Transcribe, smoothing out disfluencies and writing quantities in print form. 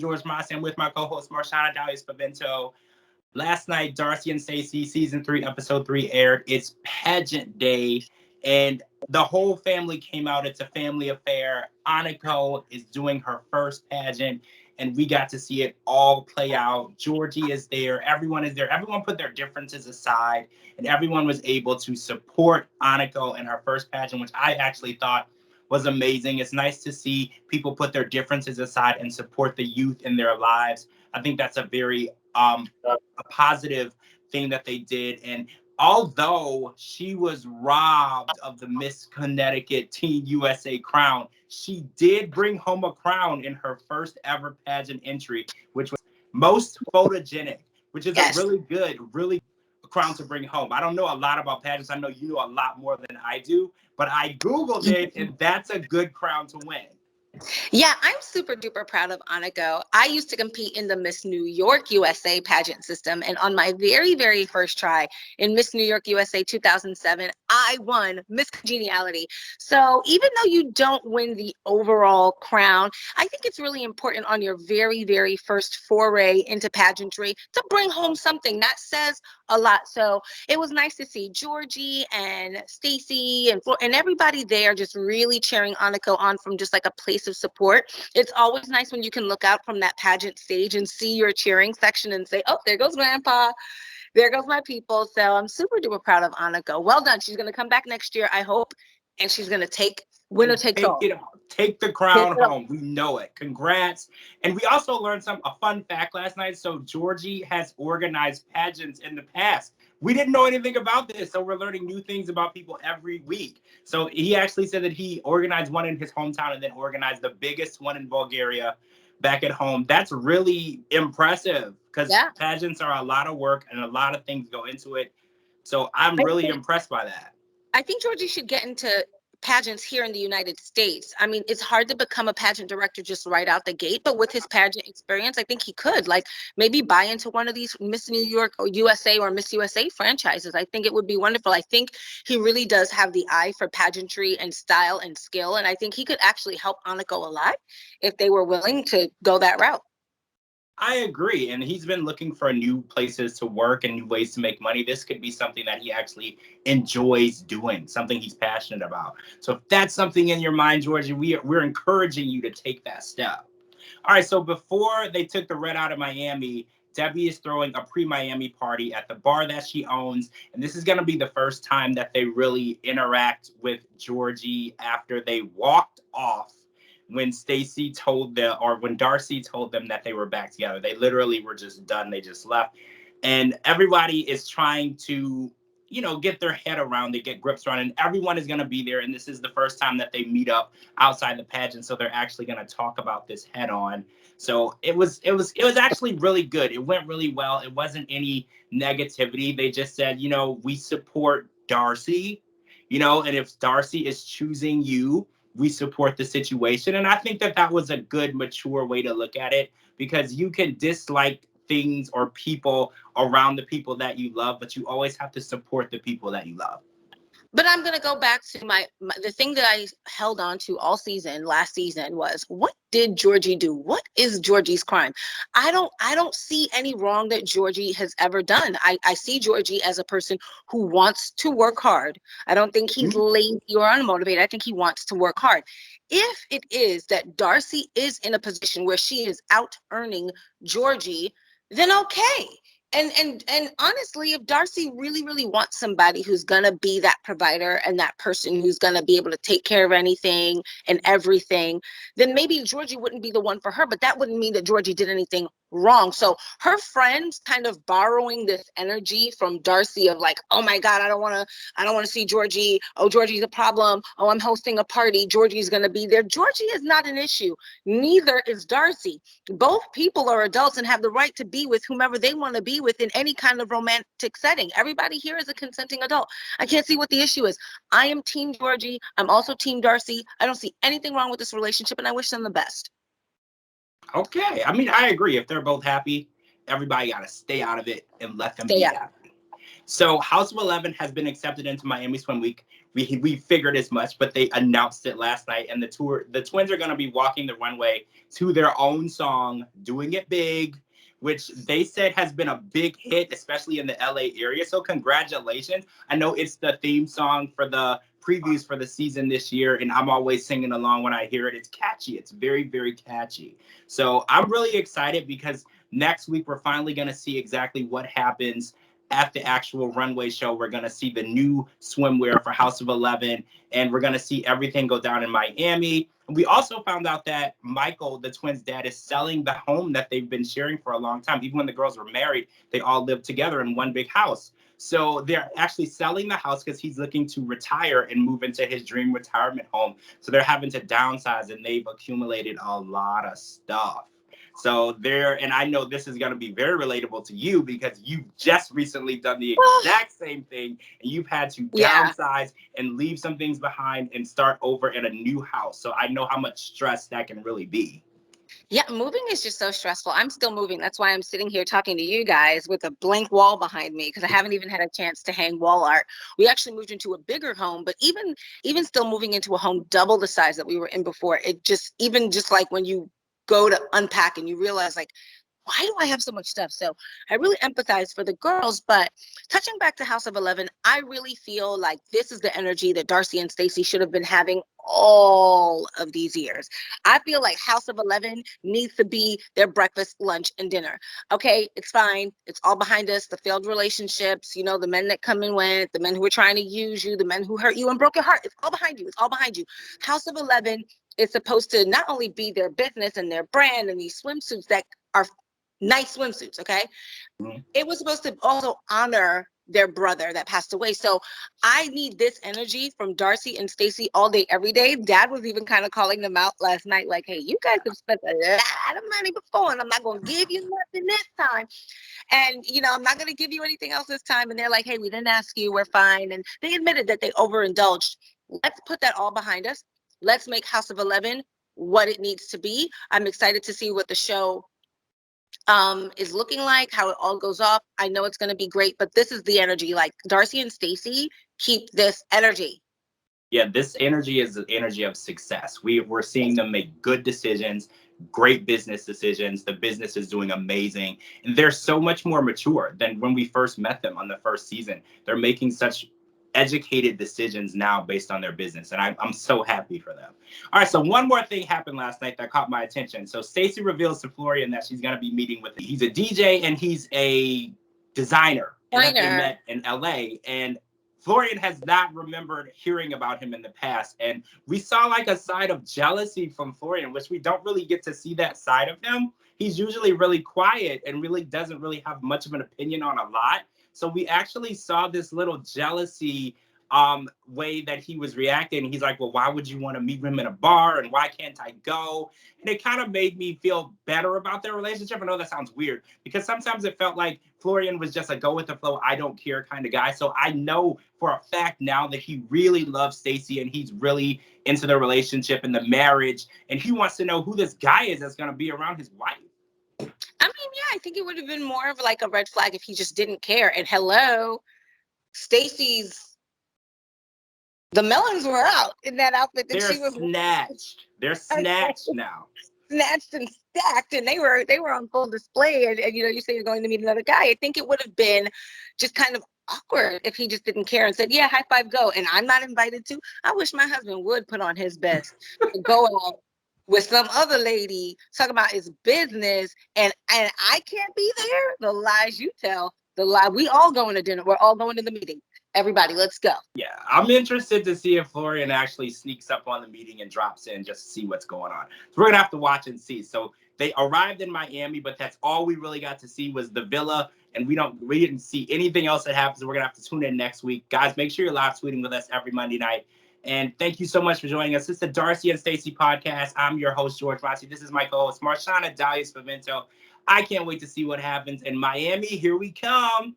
George Mossey. I'm with my co-host Marshana, Dahlia Spavento. Last night, Darcey and Stacey, season 3, episode 3 aired. It's pageant day, and the whole family came out. It's a family affair. Aniko is doing her first pageant, and we got to see it all play out. Georgie is there. Everyone is there. Everyone put their differences aside, and everyone was able to support Aniko in her first pageant, which I actually thought was amazing. It's nice to see people put their differences aside and support the youth in their lives. I think that's a very a positive thing that they did. And although she was robbed of the Miss Connecticut Teen USA crown, she did bring home a crown in her first ever pageant entry, which was most photogenic, which is a really crown to bring home. I don't know a lot about pageants. I know you know a lot more than I do, but I Googled it, and that's a good crown to win. Yeah, I'm super duper proud of Aniko. I used to compete in the Miss New York USA pageant system. And on my very, very first try in Miss New York USA 2007, I won Miss Congeniality. So even though you don't win the overall crown, I think it's really important on your very, very first foray into pageantry to bring home something that says a lot. So it was nice to see Georgie and Stacey and everybody there just really cheering Aniko on from just like a place of support. It's always nice when you can look out from that pageant stage and see your cheering section and say, oh, there goes Grandpa. There goes my people. So I'm super duper proud of Aniko. Well done. She's going to come back next year, I hope, and she's going to take winner takes all. Take the crown home. We know it. Congrats. And we also learned a fun fact last night. So Georgie has organized pageants in the past. We didn't know anything about this, so we're learning new things about people every week. So he actually said that he organized one in his hometown and then organized the biggest one in Bulgaria back at home. That's really impressive because pageants are a lot of work and a lot of things go into it. So I'm really impressed by that. I think Georgie should get into pageants here in the United States. I mean, it's hard to become a pageant director just right out the gate, but with his pageant experience, I think he could like maybe buy into one of these Miss New York or USA or Miss USA franchises. I think it would be wonderful. I think he really does have the eye for pageantry and style and skill. And I think he could actually help Aniko a lot if they were willing to go that route. I agree. And he's been looking for new places to work and new ways to make money. This could be something that he actually enjoys doing, something he's passionate about. So if that's something in your mind, Georgie, we're encouraging you to take that step. All right. So before they took the red out of Miami, Debbie is throwing a PreMiami party at the bar that she owns. And this is going to be the first time that they really interact with Georgie after they walked off when Stacey told them, or when Darcey told them that they were back together. They literally were just done. They just left. And everybody is trying to, get their head around it, get grips around it. And everyone is going to be there. And this is the first time that they meet up outside the pageant. So they're actually going to talk about this head on. So it was actually really good. It went really well. It wasn't any negativity. They just said, we support Darcey, and if Darcey is choosing you, we support the situation. And I think that was a good, mature way to look at it, because you can dislike things or people around the people that you love, but you always have to support the people that you love. But I'm going to go back to the thing that I held on to all season, last season, was what did Georgie do? What is Georgie's crime? I don't see any wrong that Georgie has ever done. I see Georgie as a person who wants to work hard. I don't think he's lazy or unmotivated. I think he wants to work hard. If it is that Darcey is in a position where she is out earning Georgie, then okay. And honestly, if Darcey really, really wants somebody who's going to be that provider and that person who's going to be able to take care of anything and everything, then maybe Georgie wouldn't be the one for her. But that wouldn't mean that Georgie did anything wrong. So her friends kind of borrowing this energy from Darcey of like, oh my God, I don't want to see Georgie. Oh, Georgie's a problem. Oh, I'm hosting a party. Georgie's going to be there. Georgie is not an issue. Neither is Darcey. Both people are adults and have the right to be with whomever they want to be with in any kind of romantic setting. Everybody here is a consenting adult. I can't see what the issue is. I am Team Georgie. I'm also Team Darcey. I don't see anything wrong with this relationship, and I wish them the best. Okay. I mean, I agree. If they're both happy, everybody got to stay out of it and let them be happy. So House of 11 has been accepted into Miami Swim Week. we figured as much, but they announced it last night, and the twins are going to be walking the runway to their own song, Doing It Big, which they said has been a big hit, especially in the LA area. So congratulations. I know it's the theme song for the previews for the season this year, and I'm always singing along when I hear it. It's catchy. It's very, very catchy. So I'm really excited because next week we're finally going to see exactly what happens at the actual runway show. We're going to see the new swimwear for House of 11, and we're going to see everything go down in Miami. We also found out that Michael, the twins' dad, is selling the home that they've been sharing for a long time. Even when the girls were married, they all lived together in one big house. So they're actually selling the house because he's looking to retire and move into his dream retirement home. So they're having to downsize, and they've accumulated a lot of stuff. So and I know this is going to be very relatable to you because you've just recently done the exact same thing, and you've had to downsize and leave some things behind and start over in a new house. So I know how much stress that can really be. Yeah, moving is just so stressful. I'm still moving. That's why I'm sitting here talking to you guys with a blank wall behind me, because I haven't even had a chance to hang wall art. We actually moved into a bigger home, but even still moving into a home double the size that we were in before, it just like when you go to unpack and you realize, like, why do I have so much stuff? So I really empathize for the girls. But touching back to House of 11, I really feel like this is the energy that Darcey and Stacey should have been having all of these years. I feel like House of 11 needs to be their breakfast, lunch, and dinner. Okay, it's fine. It's all behind us. The failed relationships, you know, the men that come and went, the men who were trying to use you, the men who hurt you and broke your heart. It's all behind you. It's all behind you. House of 11 is supposed to not only be their business and their brand and these swimsuits that are nice swimsuits, okay? Mm-hmm. It was supposed to also honor their brother that passed away. So I need this energy from Darcey and Stacey all day, every day. Dad was even kind of calling them out last night, like, hey, you guys have spent a lot of money before, and I'm not going to give you nothing this time. And, you know, I'm not going to give you anything else this time. And they're like, hey, we didn't ask you. We're fine. And they admitted that they overindulged. Let's put that all behind us. Let's make House of 11 what it needs to be. I'm excited to see what the show is looking like, how it all goes off. I know it's going to be great, but this is the energy. Like, Darcey and Stacey keep this energy. Yeah, this energy is the energy of success. We're seeing them make good decisions, great business decisions. The business is doing amazing, and they're so much more mature than when we first met them on the first season. They're making such educated decisions now based on their business, and I'm so happy for them. All right, so one more thing happened last night that caught my attention. So Stacey reveals to Florian that she's going to be meeting with, he's a DJ and he's a designer, and that they met in LA, and Florian has not remembered hearing about him in the past, and we saw like a side of jealousy from Florian, which we don't really get to see that side of him. He's usually really quiet and really doesn't really have much of an opinion on a lot. So we actually saw this little jealousy way that he was reacting. He's like, well, why would you want to meet him in a bar? And why can't I go? And it kind of made me feel better about their relationship. I know that sounds weird because sometimes it felt like Florian was just a go with the flow, I don't care kind of guy. So I know for a fact now that he really loves Stacey and he's really into the relationship and the marriage. And he wants to know who this guy is that's going to be around his wife. I mean, yeah, I think it would have been more of like a red flag if he just didn't care. And hello, Stacey's, the melons were out in that outfit that she was snatched. They're snatched now. Snatched and stacked, and they were on full display. And you know, you say you're going to meet another guy. I think it would have been just kind of awkward if he just didn't care and said, yeah, high five, go. And I'm not invited to. I wish my husband would put on his best to go out with some other lady talking about his business, and I can't be there. The lies you tell, the lie. We all going to dinner. We're all going to the meeting. Everybody, let's go. Yeah, I'm interested to see if Florian actually sneaks up on the meeting and drops in just to see what's going on. So we're gonna have to watch and see. So they arrived in Miami, but that's all we really got to see was the villa, and we didn't see anything else that happens. So we're gonna have to tune in next week, guys. Make sure you're live tweeting with us every Monday night. And thank you so much for joining us. This is the Darcey and Stacey podcast. I'm your host, George Mossey. This is my co-host, Marshana, Dahlia, Spavento. I can't wait to see what happens in Miami. Here we come.